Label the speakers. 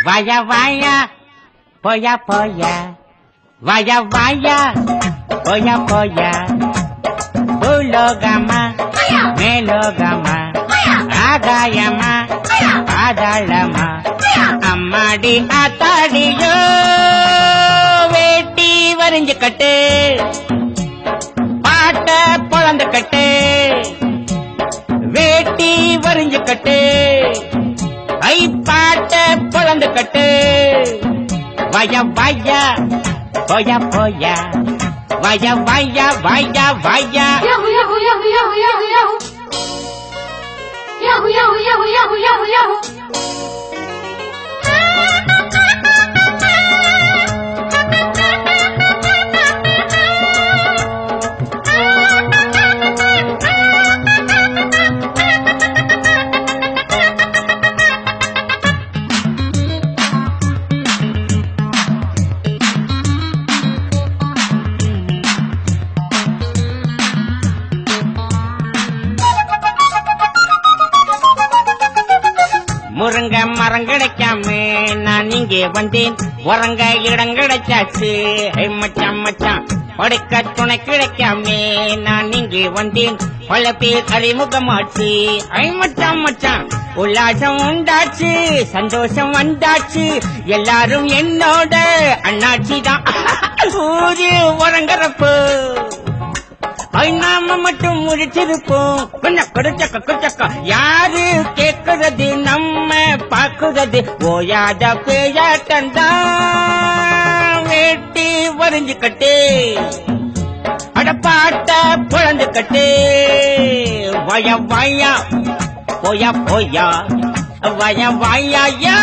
Speaker 1: வாயா வாயா போயா போயா வாயா வாயா போயா போயா பூலோகமா மேலோகமா ஆகாயமா ஆதாளமா அம்மாடி ஆத்தாடியோ வேட்டி வரிஞ்சு கட்டு பாட்ட பொழந்து கட்டு வேட்டி வரிஞ்சு கட்டு ஐ பாட்ட பொழந்து கட்டு வாயா வாயா போயா போயா வாயா வாயா வாயா வாயா
Speaker 2: Yahoo, yahoo, yahoo, yahoo, yahoo, yahoo. Yahoo, yahoo, yahoo, yahoo, yahoo, yahoo.
Speaker 1: முருங்க மரம் கிடைக்காம நான் இங்கே வந்தேன் உறங்க இடம் கிடைச்சாச்சு மச்சான் மச்சான் படுக்க துணை கிடைக்காம நான் இங்கே வந்தேன் பல பேர் அறிமுகமாச்சு மச்சான் மச்சான் உல்லாசம் உண்டாச்சு சந்தோஷம் வந்தாச்சு எல்லாரும் என்னோட அண்ணாச்சி தான் ஊரு உறங்குறப்போ நாம மட்டும் முடிச்சிருப்போம் கொஞ்சம் கொடுச்சக்க குச்சக்க யாரு கேக்குறது நம்ம பாக்குறது ஓயாத பேயாட்டந்தான் வேட்டி வரிஞ்சு கட்டு அடப்பாட்ட புழந்து கட்டு வய வாயா போயா போயா வய வாயா